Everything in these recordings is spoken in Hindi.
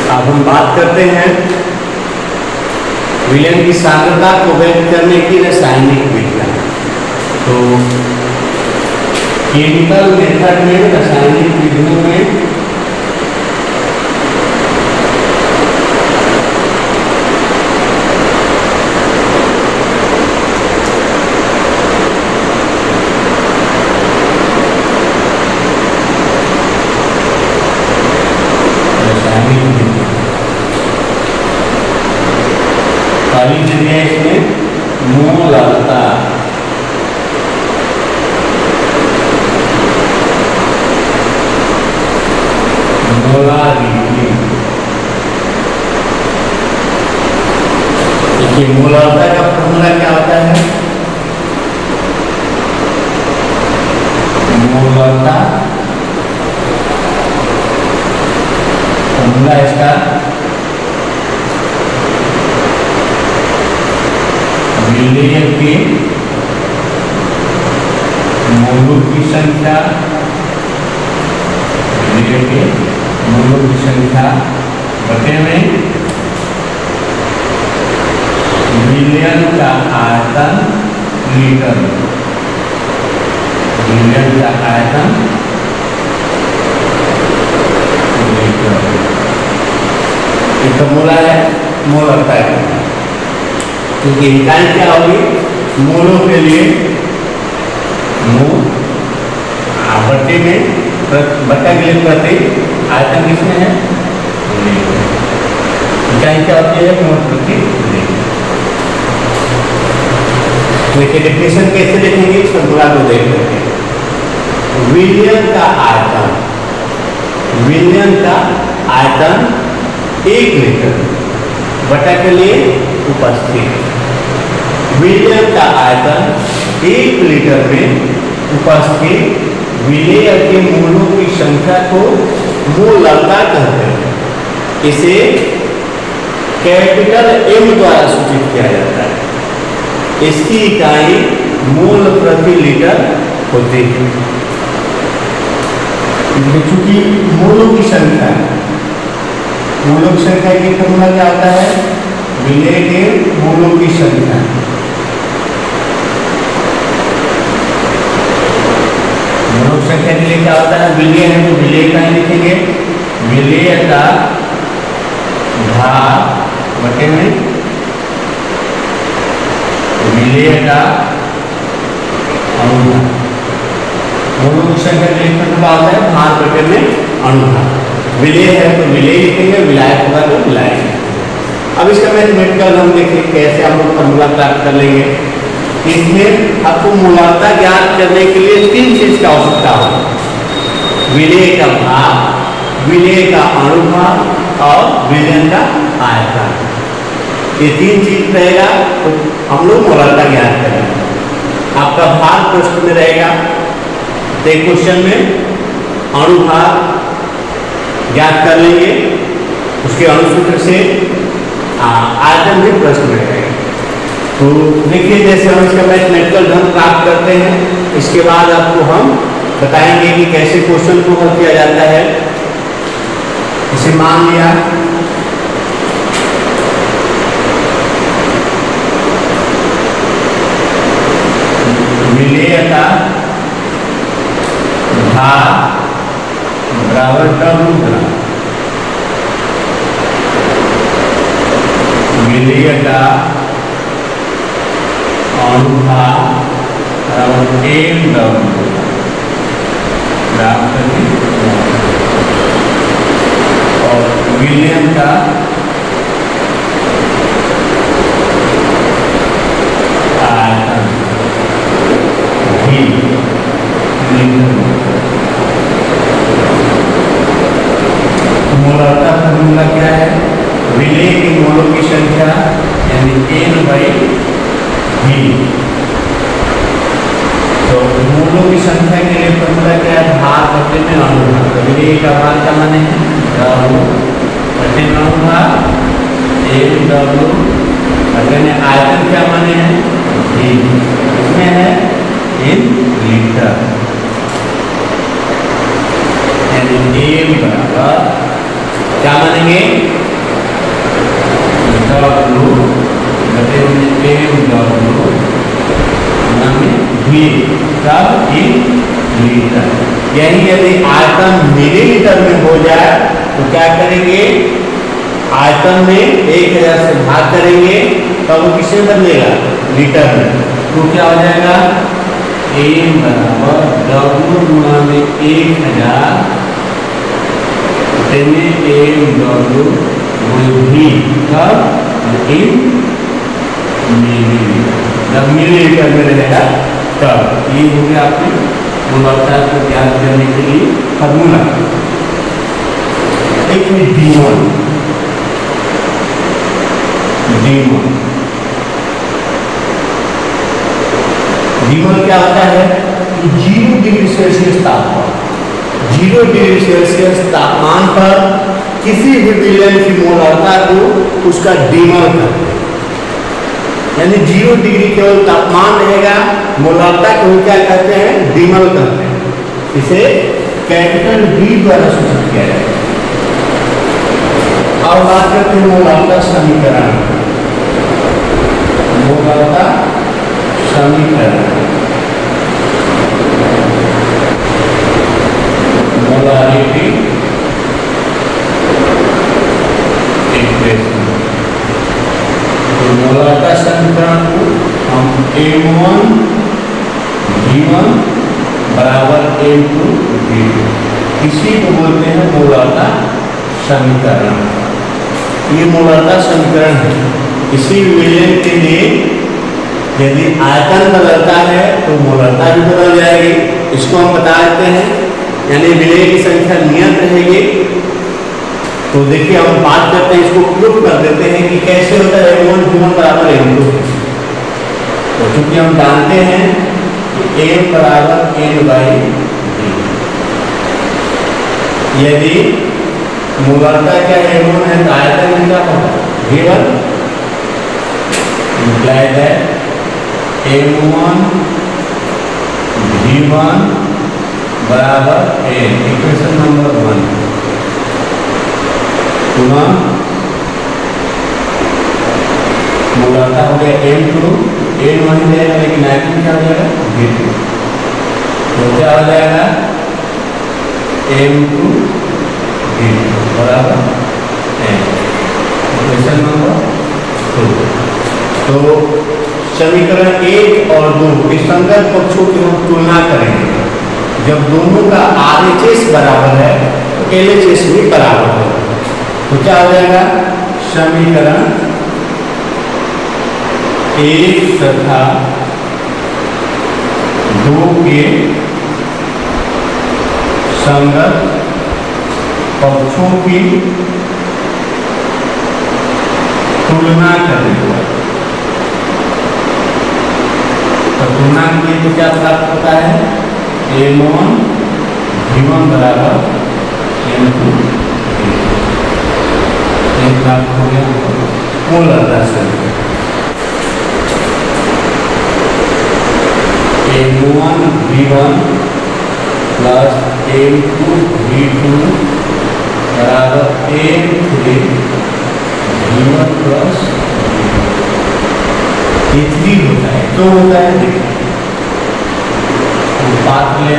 अब हम बात करते हैं विलयन की सांद्रता को व्यक्त करने की रासायनिक विधियां। तो केमिकल मेथड में, रासायनिक विधियों में पहली विधि है इसमें मोलरता। मोलारिटी। देखिए मोलरता का फॉर्मूला क्या होता है? मोलरता फॉर्मूला इसका विलयन के मोलों की संख्या, विलयन के मोलों की संख्या बटे में विलयन का आयतन लीटर, विलयन का आयतन लीटर। ये फॉर्मूला है मोलरता का। क्योंकि इकाई क्या होगी? मोलों के लिए मोल बटे में, बटा के लिए प्रति, आयतन किसमें है? इकाई क्या होती है? मोल प्रति लीटर। देखिए डेफिनेशन कैसे देखेंगे इस फॉर्मूला को देख करके। विलयन का आयतन, विलयन का आयतन 1 लीटर बटा के लिए उपस्थित, विलयन का आयतन 1 लीटर में उपस्थित विलय के मोलों की संख्या को मोलरता कहते हैं। इसे कैपिटल M द्वारा सूचित किया जाता है। इसकी इकाई मोल प्रति लीटर होती है। चूंकि मोलों की संख्या, मोलों की संख्या की फॉर्मूला क्या आता है? विलय के मोलों की संख्या, मोलों की संख्या के लिए क्या होता है? विलय है तो विलय का ही लिखेंगे, विलय का भाग बटे में विलय का अनुभाग। मोलों की संख्या के लिए फॉर्मूला होता है भाग बटे में अनुभाग। विलय है तो विलय लिखेंगे, विलायक होगा तो विलायक। अब इसका मैथमेटिकल हम देखें कैसे हम लोग फॉर्मूला प्राप्त कर लेंगे। इसमें आपको मोलरता ज्ञात करने के लिए 3 चीज का आवश्यकता होगी: विलय का भाग, विलय का अनुभाग और विलयन का आयतन। ये 3 चीज रहेगा तो हम लोग मोलरता ज्ञात करेंगे। आपका भाग प्रश्न में रहेगा, क्वेश्चन में अनुभाग ज्ञात कर लेंगे, उसके अनुसूत्र से आयतन भी प्रश्न में रहेगा। तो देखिए जैसे हम इसका मैथमेटिकल ढंग प्राप्त करते हैं, इसके बाद आपको हम बताएंगे कि कैसे क्वेश्चन को हल किया जाता है। इसे मान लिया विलय का भाग बराबर W, विलय का अनुभाग बराबर MW और विलयन का आयतन V मोलरता फॉर्मूला क्या है? विलय की मोलों की संख्या यानी N/V। तो मोलों की संख्या के लिए फॉर्मूला क्या है? भाग बटे में अनुभाग। तो विलय का भाग का माने W बटे में अनुभाग MW बटे में आयतन क्या माने हैं? V। इसमें है इन लीटर, यानी M बराबर क्या मानेंगे? भी तब इन लीटर। यही यदि आयतन मिलीलीटर में हो जाए तो क्या करेंगे, आयतन में 1000 से भाग करेंगे तब वो किससे बदलेगा, लीटर में। तो क्या हो जाएगा, m बराबर W गुणा में 1000 mW भी तब इन मिलीलीटर, जब मिलीलीटर में रहेगा तब। ये हो गया आपने गुणवत्ता को ज्ञात करने के लिए फॉर्मूला। एक है D1 क्या होता है कि 0 डिग्री सेल्सियस तापमान, 0 डिग्री सेल्सियस तापमान पर किसी भी विलयन की मोलारता को उसका डीमोल करते हैं। यानी 0 डिग्री केवल तापमान रहेगा, मोलारता को क्या कहते हैं, डीमोल करते हैं। इसे कैपिटल डी द्वारा सूचित किया जाएगा। अब बात करते हैं मोलारता समीकरण। मोलारता समीकरण, मोलारिटी इक्वेशन। तो मोलारता समीकरण को हम M1 V1 बराबर M2 V2, इसी को बोलते हैं मोलारता समीकरण। ये मोलारता समीकरण है। इसी विलयन के लिए यदि आयतन बदलता है तो मोलारता भी बदल जाएगी। इसको हम बता देते हैं, यानी विलय की संख्या नियत रहेगी। तो देखिए हम बात करते हैं, इसको प्रूफ कर देते हैं कि कैसे होता है M1 V1 बराबर M2। तो चूंकि हम जानते हैं कि M बराबर N/V, यदि मोलारता क्या M1 है तो आयतन क्या होगा V1 implied है M1 V1 बराबर N, इक्वेशन नंबर 1। पुनः मोलारता हो गया M2, N वही रहेगा लेकिन आयतन क्या हो जाएगा V2। तो क्या हो जाएगा M2 V2 बराबर N, इक्वेशन नंबर 2। तो समीकरण 1 और 2 के संगत पक्षों की हम तुलना करेंगे। जब दोनों का RHS बराबर है तो LHS भी बराबर है। तो क्या हो जाएगा, समीकरण 1 तथा 2 के संगत पक्षों की तुलना करेंगे। तो तुलना के लिए तो क्या प्राप्त होता है, M1 V1 बराबर M2 प्राप्त हो गया मोलारता समीकरण। M1 V1 plus M2 V2 बराबर M3 V1 प्लस E3 होता है। तो होता है देखिए बात ले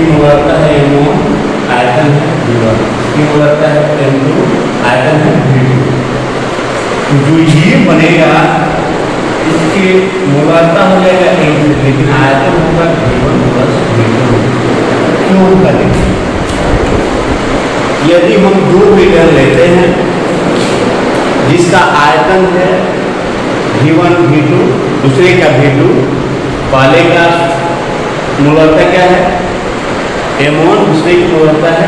मोलारता है M1, आयतन है V1, इसकी मोलारता है M2, आयतन है V2। जो ये बनेगा इसकी मोलारता हो जाएगा M2, लेकिन आयतन होगा V1 प्लस V2। क्यों होगा देखिए, यदि हम दो विलयन लेते हैं जिसका आयतन है V1 V2, दूसरे का V2, पहले का मोलारता क्या है M1, दूसरे की मोलारता है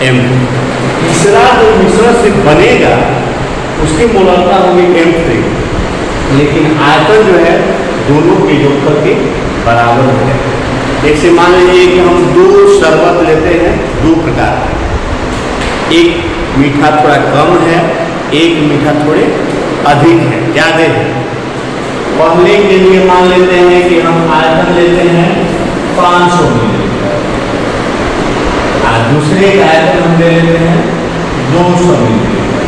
M2। तीसरा जो मिश्रण से बनेगा उसकी मोलारता होगी M3, लेकिन आयतन जो है दोनों के योगफल के बराबर है। जैसे मान लीजिए कि हम दो शरबत लेते हैं, दो प्रकार, एक मीठा थोड़ा कम है, एक मीठा थोड़े अधिक है, ज़्यादा है। पहले के लिए मान लेते हैं कि हम आयतन लेते हैं 500 मिलीलीटर, और दूसरे का आयतन हम ले लेते हैं 200 मिलीलीटर।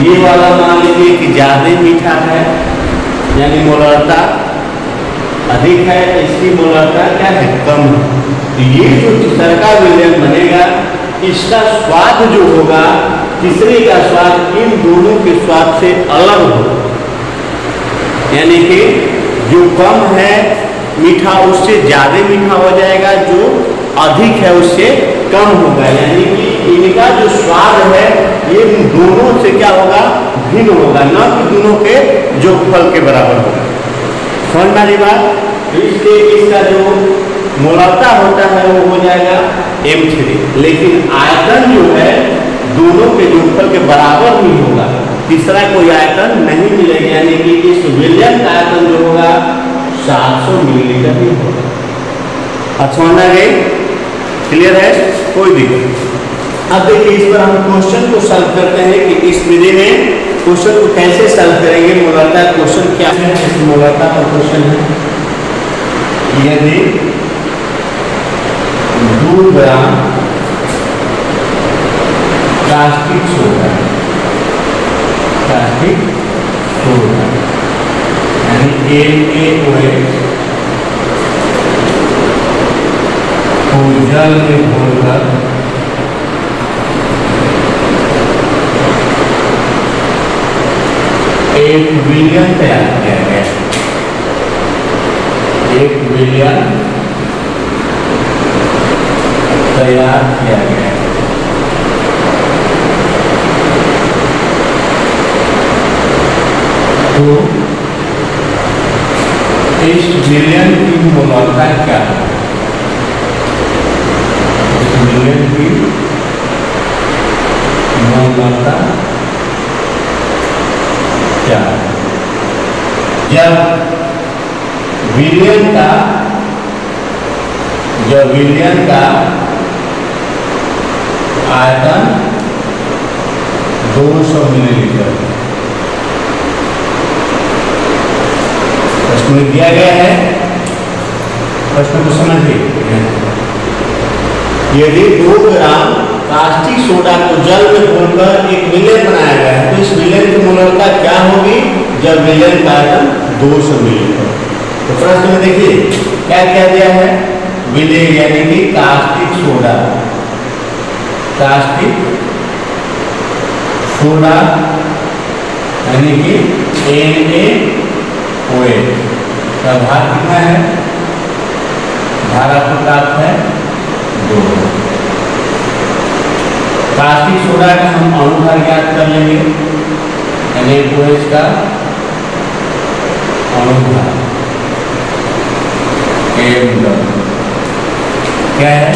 ये वाला मान लीजिए कि ज़्यादा मीठा है, यानी मोलरता अधिक है, तो इसकी मोलरता क्या है, कम है। तो ये जो तीसरा का विलयन बनेगा, इसका स्वाद जो होगा, तीसरे का स्वाद इन दोनों के स्वाद से अलग होगा। यानी कि जो कम है मीठा उससे ज़्यादा मीठा हो जाएगा, जो अधिक है उससे कम होगा। यानी कि इनका जो स्वाद है ये दोनों से क्या होगा, भिन्न होगा, न कि दोनों के जो फल के बराबर होगा। समझ में आ रही बात? तो इसलिए इसका जो मोलरता होता है वो हो जाएगा M3, लेकिन आयतन जो है दोनों के जोड़फल के बराबर नहीं होगा, तीसरा कोई आयतन नहीं मिलेगा। यानी कि इस विलयन का आयतन जो होगा 700 मिलीलीटर ही होगा। अच्छा ना गई? क्लियर है? कोई दिक्कत? अब देखिए इस पर हम क्वेश्चन को सॉल्व करते हैं कि इस विधि में क्वेश्चन को कैसे सॉल्व करेंगे। मोलरता क्वेश्चन क्या है? इस मोलरता का क्वेश्चन है, यदि 2 ग्राम कास्टिक सोडा यानी NaOH को जल में घोलकर एक विलयन तैयार किया गया, एक विलयन तैयार किया गया। तो इस विलयन की मोलरता क्या है? इस विलयन की मोलरता क्या है? जब विलयन का आयतन 200 मिलीलीटर प्रश्न में दिया गया है, प्रश्न को समझिए। यदि 2 ग्राम कास्टिक सोडा को जल में घोलकर एक विलयन बनाया गया है, तो इस विलयन की मोलरता क्या होगी जब विलयन का आयतन 200 मिलीलीटर। तो प्रश्न में देखिए क्या क्या दिया है, विलयन यानी कि कास्टिक सोडा यानी कि NaOH का भार कितना है, भार आपको प्राप्त है 2। कास्टिक सोडा का हम अणुभार ज्ञात कर लेंगे, NaOH का अणुभार क्या है,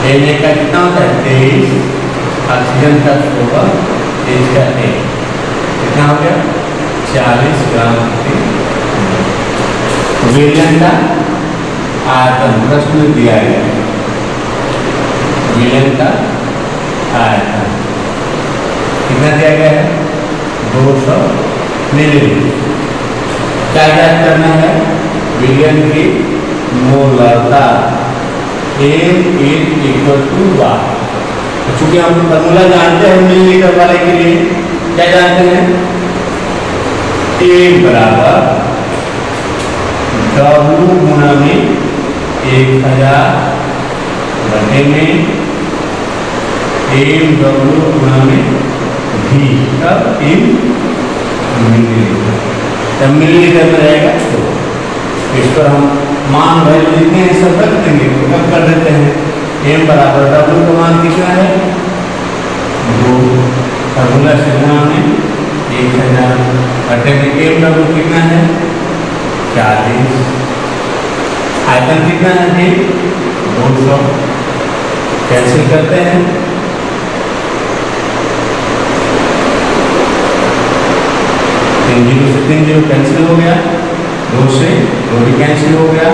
Na का कितना होता है 23, ऑक्सीजन का 16, H का 1, कितना हो गया 40 ग्राम प्रति। विलयन का आयतन प्रश्न में दिया गया, विलयन का आयतन कितना दिया गया है 200 मिलीलीटर। क्या ज्ञात करना है, विलयन की मोलरता M=1। चूंकि हम फॉर्मूला जानते हैं मिलीलीटर वाले के लिए, क्या जानते हैं, M बराबर W गुना में 1000 बटे में MW गुना में V, तब M मिलीलीटर, तब मिलीलीटर में रहेगा। तो इस पर हम मान वैल्यू लिखते हैं, सब रख देंगे, कब कर देते हैं। M बराबर W का मान कितना है 2, फॉर्मूला से गुणा में 1000 बटे में MW कितना है 40, आयतन कितना है 200, कैंसिल करते हैं, 3 0 से 3 0 कैंसिल हो गया, 2 से 2 भी कैंसिल हो गया।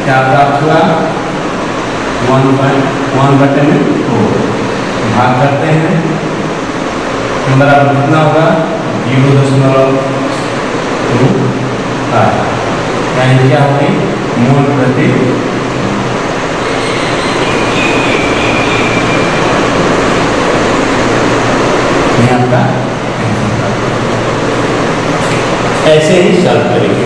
क्या प्राप्त हुआ 1/4 भाग करते हैं, बराबर कितना होगा 0.25, यानी क्या होगी मोल प्रति आपका। ऐसे ही सॉल्व करेंगे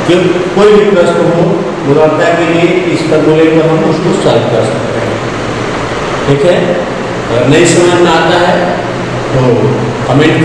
कि कोई भी प्रश्न हो गुणवत्ता के लिए इस फॉर्मूले पर हम उसको सॉल्व कर सकते हैं। ठीक है, अगर नहीं समझ में आता है तो कमेंट की